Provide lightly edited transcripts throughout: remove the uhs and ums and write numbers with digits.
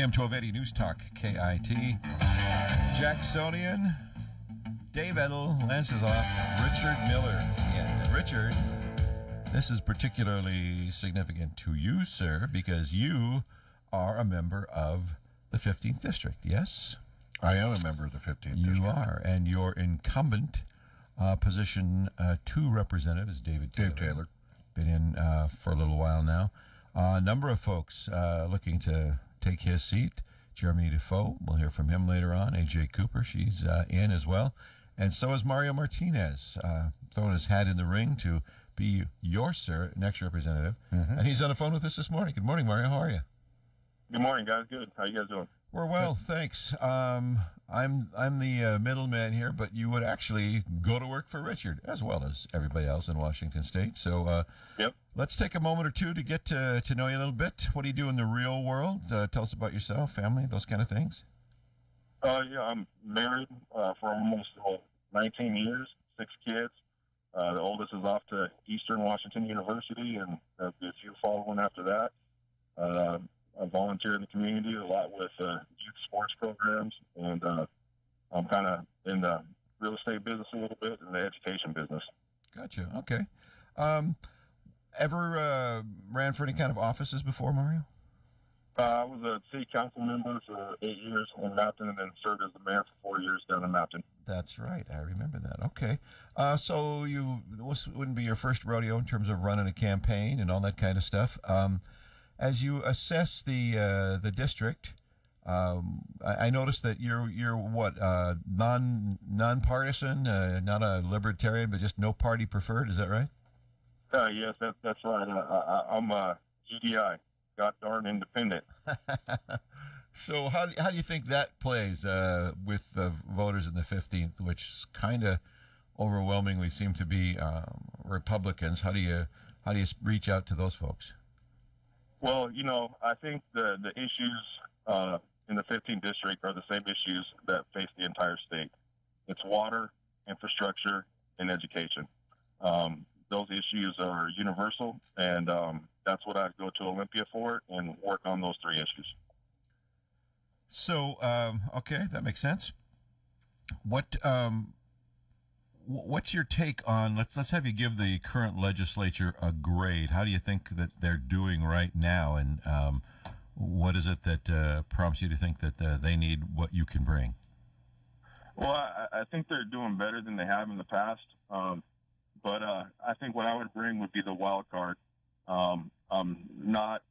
AM 1280 Newstalk, KIT. Jacksonian, Dave Edel, Lances off, Richard Miller. And Richard, this is particularly significant to you, sir, because you are a member of the 15th District, yes? I am a member of the 15th District. You are, and your incumbent position 2 representative is David Taylor. Dave Taylor. Been in for a little while now. A number of folks looking to take his seat. Jeremy Defoe, we'll hear from him later on. A.J. Cooper, she's in as well. And so is Mario Martinez, throwing his hat in the ring to be your, sir, next representative. Mm-hmm. And he's on the phone with us this morning. Good morning, Mario. How are you? Good morning, guys. Good. How you guys doing? We're well, thanks. I'm the middleman here, but you would actually go to work for Richard, as well as everybody else in Washington State. So yep. Let's take a moment or two to get to know you a little bit. What do you do in the real world? Tell us about yourself, family, those kind of things. Yeah, I'm married for almost 19 years, 6 kids. The oldest is off to Eastern Washington University, and there'll be a few following after that. I volunteer in the community a lot with youth sports programs, and I'm kind of in the real estate business a little bit and the education business. Gotcha. Okay. Ever ran for any kind of offices before, Mario? I was a city council member for 8 years in Mountain, and then served as the mayor for 4 years down in Mountain. That's right. I remember that. Okay. So this wouldn't be your first rodeo in terms of running a campaign and all that kind of stuff. As you assess the district, I noticed that you're what nonpartisan, not a libertarian, but just no party preferred. Is that right? Yes, that's right. I'm GDI, God darn independent. So how do you think that plays with the voters in the 15th, which kind of overwhelmingly seem to be Republicans? How do you reach out to those folks? Well, I think the issues in the 15th District are the same issues that face the entire state. It's water, infrastructure, and education. Those issues are universal, and that's what I go to Olympia for and work on those 3 issues. So, okay, that makes sense. What's your take on, let's have you give the current legislature a grade. How do you think that they're doing right now, and what is it that prompts you to think that they need what you can bring? Well, I think they're doing better than they have in the past, but I think what I would bring would be the wild card. I'm not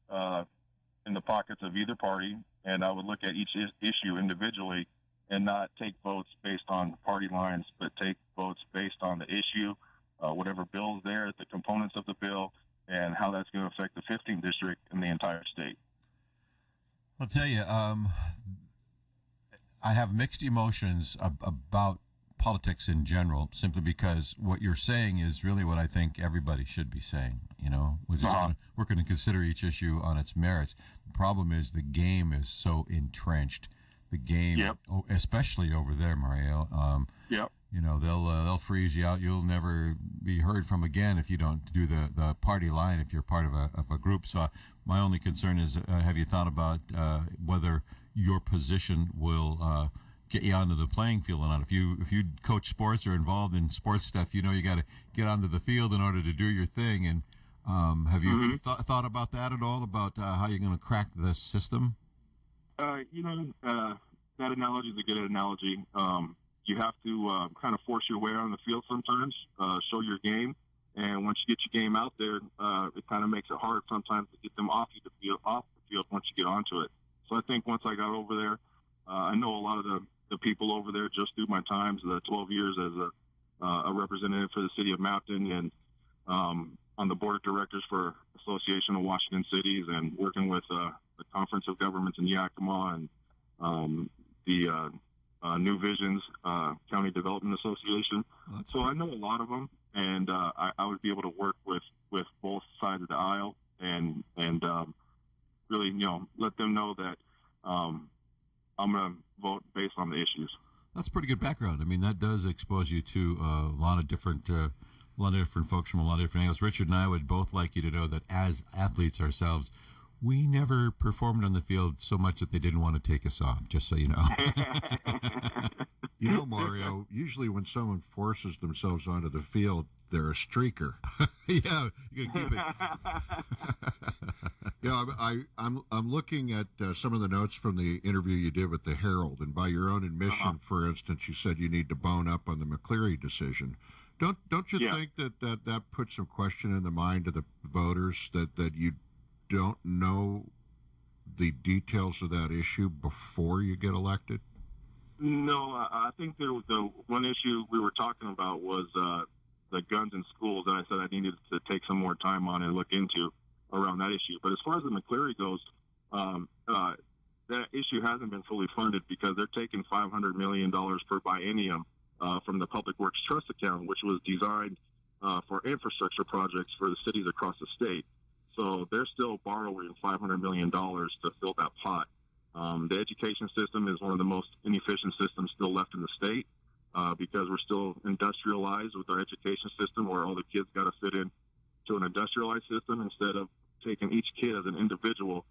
in the pockets of either party, and I would look at each issue individually and not take votes based on party lines, but take votes based on the issue, whatever bill is there, the components of the bill, and how that's going to affect the 15th District and the entire state. I'll tell you, I have mixed emotions about politics in general, simply because what you're saying is really what I think everybody should be saying. We're going to consider each issue on its merits. The problem is the game is so entrenched. The game, yep. Especially over there, Mario. Yep. They'll freeze you out. You'll never be heard from again if you don't do the party line, if you're part of a group. So my only concern is, have you thought about whether your position will get you onto the playing field or not? If you coach sports or involved in sports stuff, you got to get onto the field in order to do your thing. And have you thought about that at all, about how you're going to crack the system? That analogy is a good analogy. You have to kind of force your way on the field sometimes, show your game. And once you get your game out there, it kind of makes it hard sometimes to get them off the field once you get onto it. So I think once I got over there, I know a lot of the people over there just through my times, the 12 years as a representative for the city of Mountain, and on the board of directors for Association of Washington Cities, and working with the Conference of Governments in Yakima, and the New Visions County Development Association. So I know a lot of them, and I would be able to work with both sides of the aisle, and really, let them know that I'm going to vote based on the issues. That's a pretty good background. I mean, that does expose you to a lot of different folks from a lot of different angles. Richard and I would both like you to know that as athletes ourselves, We never performed on the field so much that they didn't want to take us off, just so you know. You know, Mario, usually when someone forces themselves onto the field, they're a streaker. Yeah, you got to keep it. Yeah, I'm looking at some of the notes from the interview you did with the Herald, and by your own admission, for instance, you said you need to bone up on the McCleary decision. Don't you think that puts some question in the mind of the voters that you don't know the details of that issue before you get elected? No, I think the one issue we were talking about was the guns in schools, and I said I needed to take some more time on and look into around that issue. But as far as the McCleary goes, that issue hasn't been fully funded because they're taking $500 million per biennium from the Public Works Trust account, which was designed for infrastructure projects for the cities across the state. So they're still borrowing $500 million to fill that pot. The education system is one of the most inefficient systems still left in the state because we're still industrialized with our education system, where all the kids got to fit in to an industrialized system instead of taking each kid as an individual,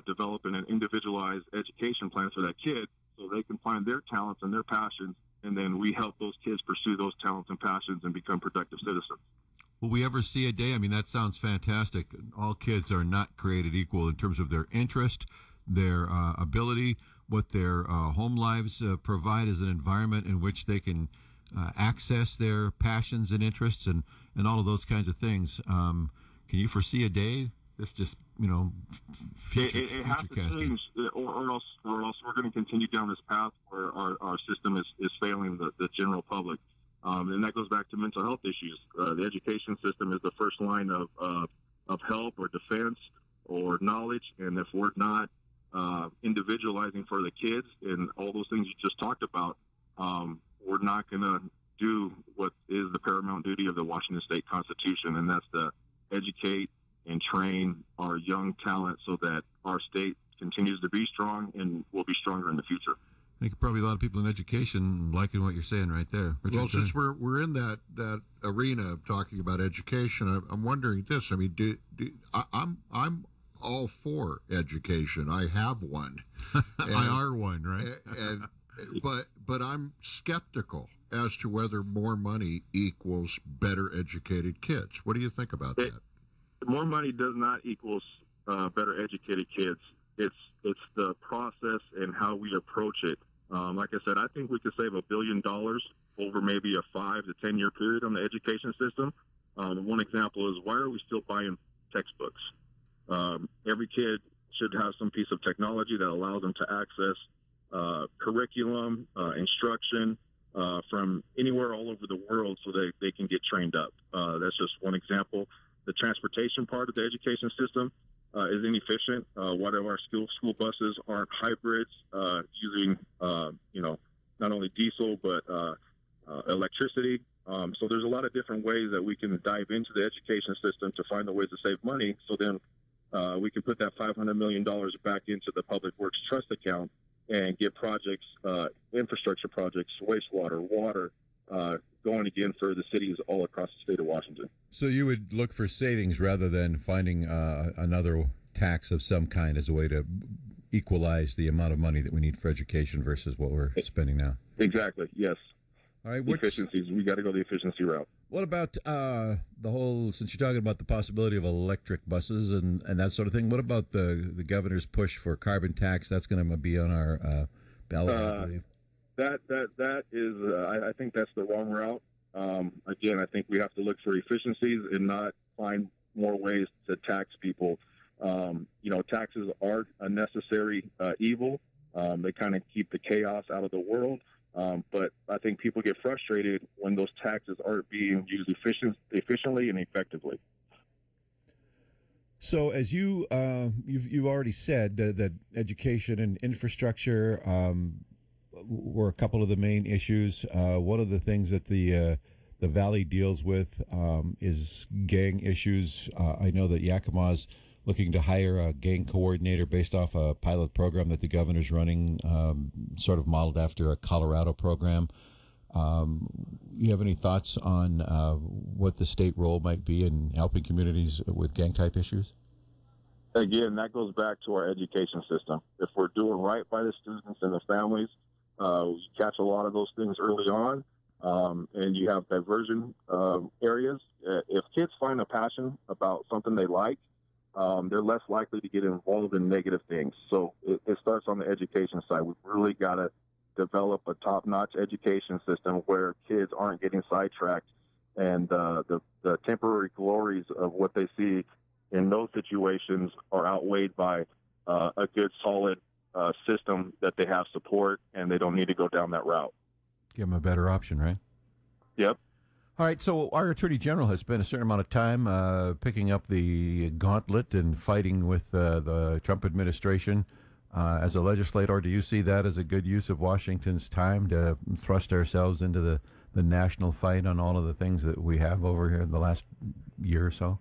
developing an individualized education plan for that kid so they can find their talents and their passions, and then we help those kids pursue those talents and passions and become productive citizens. Will we ever see a day? I mean, that sounds fantastic. All kids are not created equal in terms of their interest, their ability, what their home lives provide as an environment in which they can access their passions and interests and all of those kinds of things. Can you foresee a day? This just, future it has to casting. change, or else we're going to continue down this path where our system is failing the general public. And that goes back to mental health issues. The education system is the first line of help or defense or knowledge. And if we're not individualizing for the kids and all those things you just talked about, we're not going to do what is the paramount duty of the Washington State Constitution, and that's to educate and train our young talent so that our state continues to be strong and will be stronger in the future. I think probably a lot of people in education liking what you're saying right there. Richard, Well, since we're in that arena of talking about education, I'm wondering this. I mean, I'm all for education. I have one. I are one, right? But I'm skeptical as to whether more money equals better educated kids. What do you think about that? More money does not equals better educated kids. It's the process and how we approach it. Like I said, I think we could save $1 billion over maybe a 5 to 10 year period on the education system. One example is, why are we still buying textbooks? Every kid should have some piece of technology that allows them to access curriculum, instruction from anywhere all over the world so they can get trained up. That's just one example. The transportation part of the education system is inefficient. Why our school buses aren't hybrids using, not only diesel but electricity. So there's a lot of different ways that we can dive into the education system to find the ways to save money. So then we can put that $500 million back into the Public Works Trust account and get projects, infrastructure projects, wastewater, water, going again for the cities all across the state of Washington. So you would look for savings rather than finding another tax of some kind as a way to equalize the amount of money that we need for education versus what we're spending now. Exactly, yes. All right, efficiencies. We got to go the efficiency route. What about the whole, since you're talking about the possibility of electric buses and that sort of thing, what about the governor's push for carbon tax? That's going to be on our ballot, I believe. That is, I think that's the wrong route. Again, I think we have to look for efficiencies and not find more ways to tax people. Taxes are a necessary evil. They kind of keep the chaos out of the world. But I think people get frustrated when those taxes aren't being used efficiently and effectively. So, as you've already said that education and infrastructure were a couple of the main issues. One of the things that the Valley deals with is gang issues. I know that Yakima's looking to hire a gang coordinator based off a pilot program that the governor's running, sort of modeled after a Colorado program. You have any thoughts on what the state role might be in helping communities with gang-type issues? again, that goes back to our education system. If we're doing right by the students and the families, we catch a lot of those things early on, and you have diversion areas. If kids find a passion about something they like, they're less likely to get involved in negative things. So it starts on the education side. We've really got to develop a top-notch education system where kids aren't getting sidetracked, and the temporary glories of what they see in those situations are outweighed by a good, solid system that they have support, and they don't need to go down that route. Give them a better option, right? Yep. All right, so our Attorney General has spent a certain amount of time picking up the gauntlet and fighting with the Trump administration. As a legislator, do you see that as a good use of Washington's time to thrust ourselves into the national fight on all of the things that we have over here in the last year or so?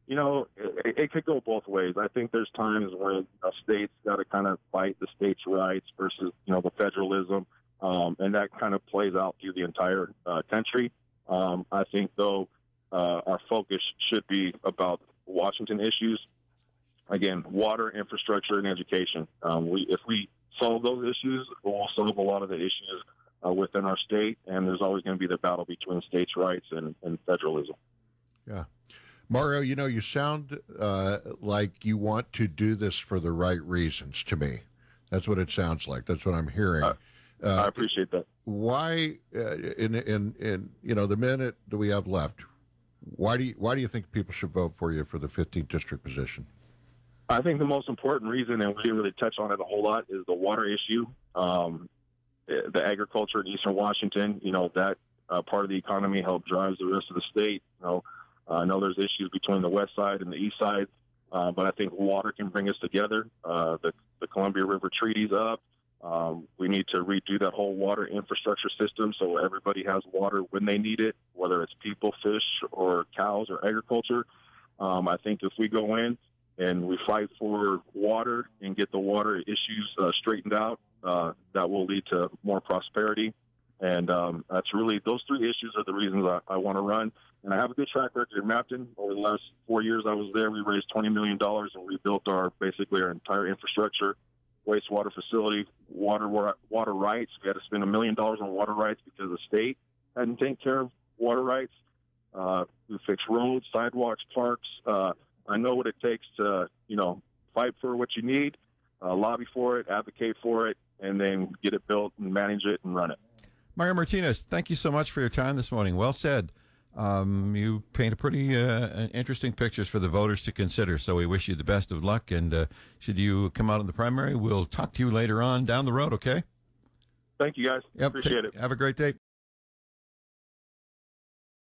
You know, it could go both ways. I think there's times when a state's got to kind of fight the state's rights versus, the federalism, and that kind of plays out through the entire country. I think, though, our focus should be about Washington issues. Again, water, infrastructure, and education. If we solve those issues, we'll solve a lot of the issues within our state, and there's always going to be the battle between states' rights and federalism. Yeah. Mario, you sound like you want to do this for the right reasons to me. That's what it sounds like. That's what I'm hearing. I appreciate that. Why, in the minute that we have left, why do you think people should vote for you for the 15th district position? I think the most important reason, and we didn't really touch on it a whole lot, is the water issue. The agriculture in Eastern Washington, that part of the economy helped drives the rest of the state. I know there's issues between the west side and the east side, but I think water can bring us together. The Columbia River Treaty's up. We need to redo that whole water infrastructure system so everybody has water when they need it, whether it's people, fish, or cows, or agriculture. I think if we go in and we fight for water and get the water issues straightened out, that will lead to more prosperity. And that's really, those three issues are the reasons I want to run. And I have a good track record in Mapton. Over the last 4 years I was there, we raised $20 million and rebuilt basically our entire infrastructure, wastewater facility, water rights. We had to spend $1 million on water rights because the state hadn't taken care of water rights. We fixed roads, sidewalks, parks. I know what it takes to, fight for what you need, lobby for it, advocate for it, and then get it built and manage it and run it. Mario Martinez, thank you so much for your time this morning. Well said. You paint a pretty interesting pictures for the voters to consider, so we wish you the best of luck. And should you come out in the primary, we'll talk to you later on down the road, okay? Thank you, guys. Yep, appreciate it. Have a great day.